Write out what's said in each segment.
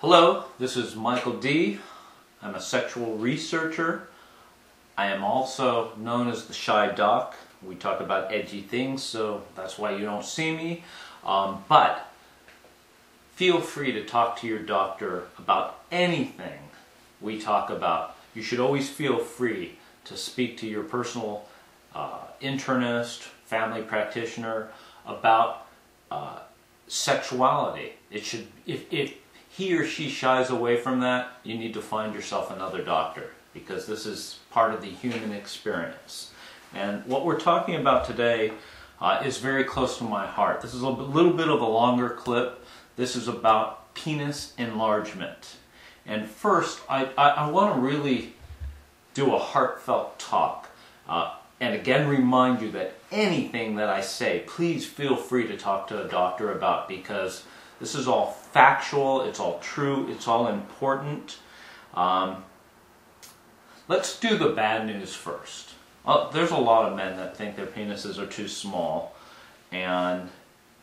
Hello, this is Michael D. I'm a sexual researcher. I am also known as the Shy Doc. We talk about edgy things, so that's why you don't see me. But feel free to talk to your doctor about anything we talk about. You should always feel free to speak to your personal internist, family practitioner about sexuality. It should, if he or she shies away from that, you need to find yourself another doctor, because this is part of the human experience. And what we're talking about today is very close to my heart. This is a little bit of a longer clip. This is about penis enlargement. And first, I want to really do a heartfelt talk. And again, remind you that anything that I say, please feel free to talk to a doctor about, because this is all factual, it's all true, it's all important. Let's do the bad news first. There's a lot of men that think their penises are too small, and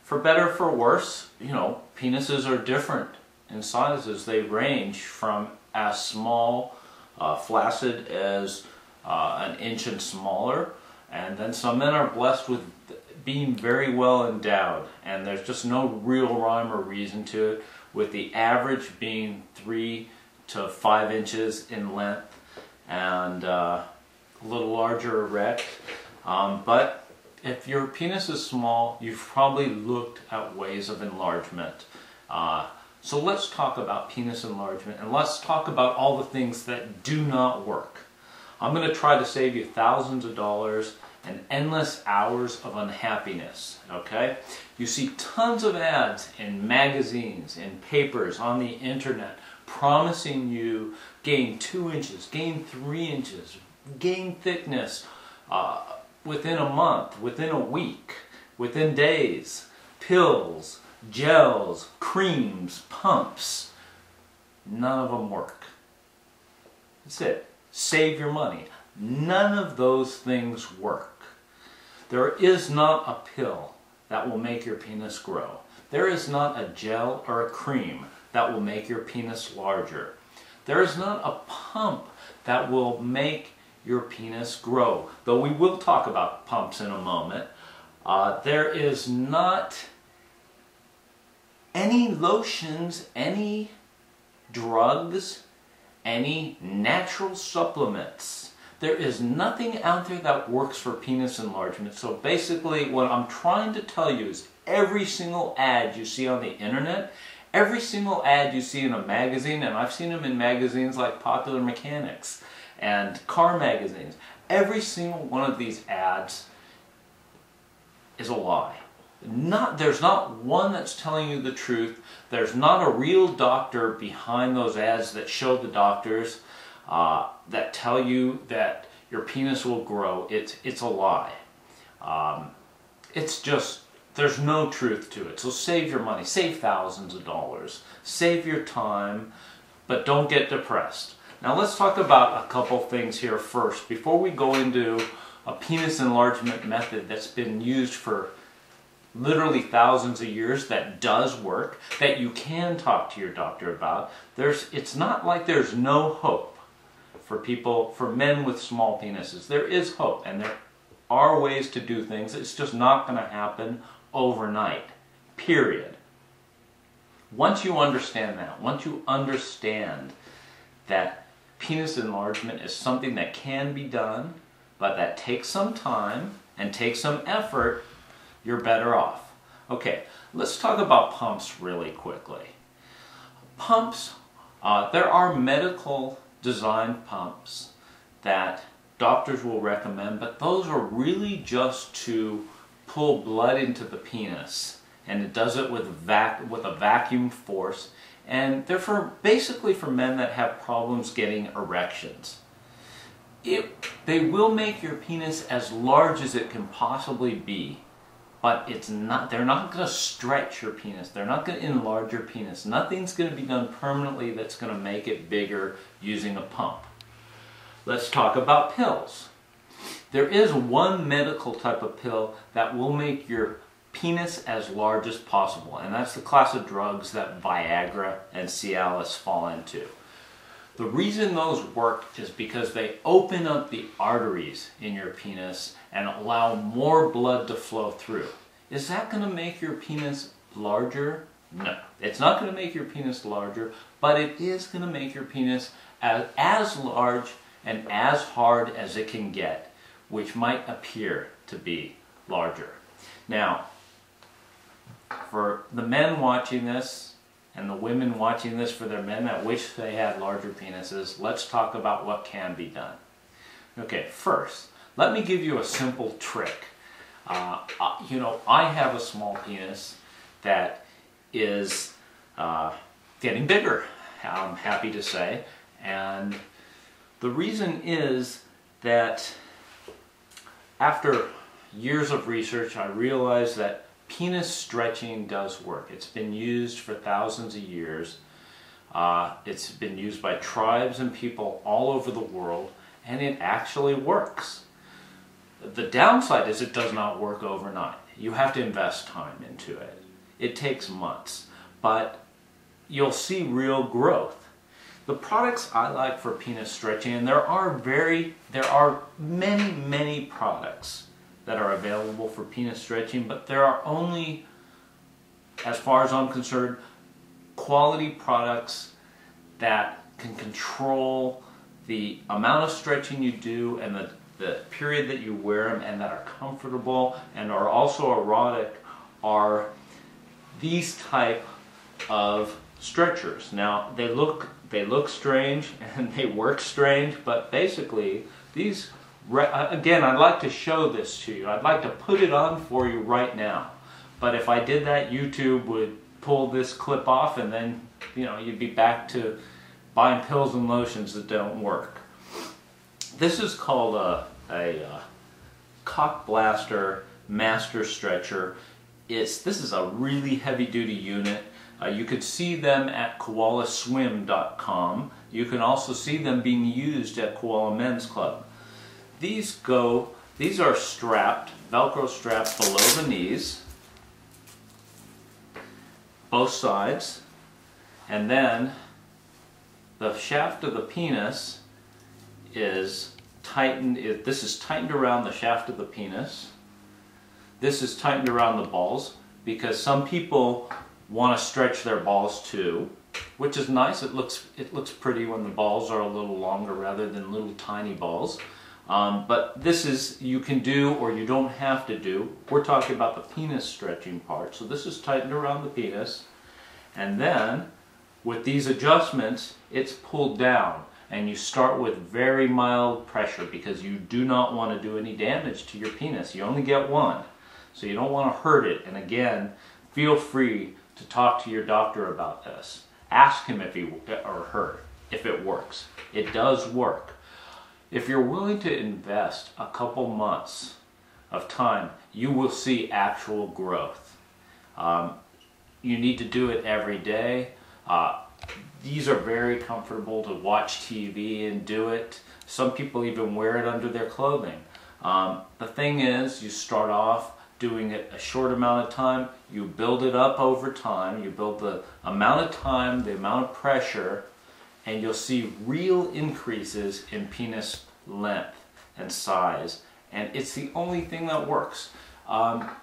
for better or for worse, you know, penises are different in sizes. They range from as small, flaccid as an inch and smaller, and then some men are blessed with being very well endowed, and there's just no real rhyme or reason to it, with the average being 3 to 5 inches in length and a little larger erect. But if your penis is small, you've probably looked at ways of enlargement. So let's talk about penis enlargement, and let's talk about all the things that do not work. I'm going to try to save you thousands of dollars and endless hours of unhappiness, okay? You see tons of ads in magazines, in papers, on the internet, promising you gain 2 inches, gain 3 inches, gain thickness within a month, within a week, within days, pills, gels, creams, pumps. None of them work. That's it. Save your money. None of those things work. There is not a pill that will make your penis grow. There is not a gel or a cream that will make your penis larger. There is not a pump that will make your penis grow, though we will talk about pumps in a moment. There is not any lotions, any drugs, any natural supplements. There is nothing out there that works for penis enlargement. So basically what I'm trying to tell you is every single ad you see on the internet, every single ad you see in a magazine, and I've seen them in magazines like Popular Mechanics and car magazines, every single one of these ads is a lie. There's not one that's telling you the truth. There's not a real doctor behind those ads that show the doctors that tell you that your penis will grow. It's a lie. It's just, there's no truth to it. So save your money, save thousands of dollars, save your time, but don't get depressed. Now let's talk about a couple things here first before we go into a penis enlargement method that's been used for literally thousands of years, that does work, that you can talk to your doctor about. It's not like there's no hope for people, for men with small penises. There is hope, and there are ways to do things. It's just not going to happen overnight, period. Once you understand that, once you understand that penis enlargement is something that can be done, but that takes some time and takes some effort, you're better off. Okay, let's talk about pumps really quickly. Pumps, there are medical design pumps that doctors will recommend, but those are really just to pull blood into the penis, and it does it with a vacuum force, and they're basically for men that have problems getting erections. They will make your penis as large as it can possibly be, but they're not going to stretch your penis. They're not going to enlarge your penis. Nothing's going to be done permanently that's going to make it bigger using a pump. Let's talk about pills. There is one medical type of pill that will make your penis as large as possible, and that's the class of drugs that Viagra and Cialis fall into. The reason those work is because they open up the arteries in your penis and allow more blood to flow through. Is that going to make your penis larger? No, it's not going to make your penis larger, but it is going to make your penis as large and as hard as it can get, which might appear to be larger. Now, for the men watching this and the women watching this for their men that wish they had larger penises, let's talk about what can be done. Okay, first, let me give you a simple trick. You know, I have a small penis that is getting bigger, I'm happy to say, and the reason is that after years of research, I realized that penis stretching does work. It's been used for thousands of years. It's been used by tribes and people all over the world, and it actually works. The downside is it does not work overnight. You have to invest time into it. It takes months, but you'll see real growth. The products I like for penis stretching, and there are many products that are available for penis stretching, but there are only, as far as I'm concerned, quality products that can control the amount of stretching you do and the period that you wear them, and that are comfortable and are also erotic, are these type of stretchers. Now they look strange and they work strange, but basically these, again, I'd like to show this to you. I'd like to put it on for you right now, but if I did that, YouTube would pull this clip off, and then, you know, you'd be back to buying pills and lotions that don't work. This is called a cock blaster master stretcher. This is a really heavy duty unit. You could see them at KOALAswim.com. You can also see them being used at Koala Men's Club. These are strapped, Velcro strapped below the knees, both sides, and then the shaft of the penis is tightened. This is tightened around the shaft of the penis. This is tightened around the balls, because some people want to stretch their balls too, which is nice. It looks pretty when the balls are a little longer rather than little tiny balls. But this is, you can do or you don't have to do. We're talking about the penis stretching part. So this is tightened around the penis, and then with these adjustments, it's pulled down, and you start with very mild pressure because you do not want to do any damage to your penis. You only get one, so you don't want to hurt it. And again, feel free to talk to your doctor about this. Ask him if he or her if it works. It does work. If you're willing to invest a couple months of time, you will see actual growth. You need to do it every day. These are very comfortable to watch TV and do it. Some people even wear it under their clothing. The thing is, you start off doing it a short amount of time, you build it up over time, you build the amount of time, the amount of pressure, and you'll see real increases in penis length and size, and it's the only thing that works.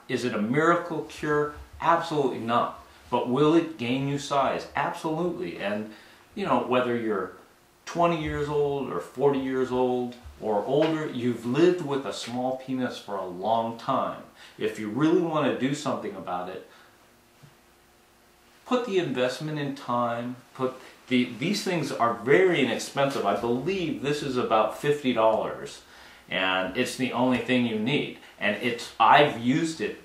Is it a miracle cure? Absolutely not. But will it gain you size? Absolutely. And you know, whether you're 20 years old or 40 years old or older, you've lived with a small penis for a long time. If you really want to do something about it, put the investment in time. These things are very inexpensive. I believe this is about $50, and it's the only thing you need. And I've used it.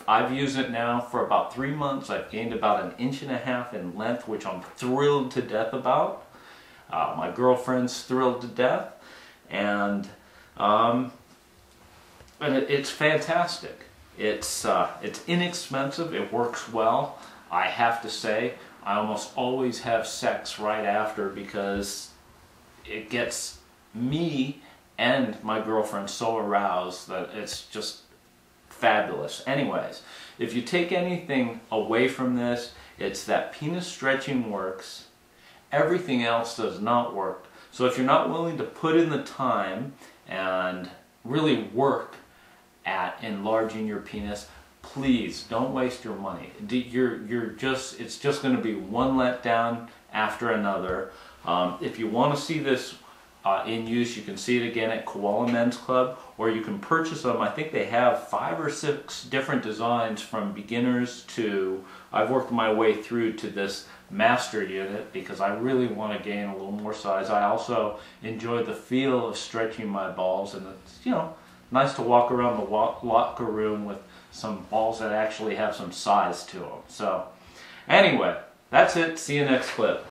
I've used it now for about 3 months. I've gained about 1.5 inches in length, which I'm thrilled to death about. My girlfriend's thrilled to death, and it's fantastic. It's inexpensive. It works well. I have to say, I almost always have sex right after because it gets me and my girlfriend so aroused that it's just fabulous. Anyways, if you take anything away from this, it's that penis stretching works. Everything else does not work. So if you're not willing to put in the time and really work at enlarging your penis, please don't waste your money. It's just going to be one letdown after another. If you want to see this in use, you can see it again at KOALA Men's Club, or you can purchase them. I think they have 5 or 6 different designs from beginners to, I've worked my way through to this master unit because I really want to gain a little more size. I also enjoy the feel of stretching my balls, and it's, you know, nice to walk around the locker room with some balls that actually have some size to them. So anyway, that's it. See you next clip.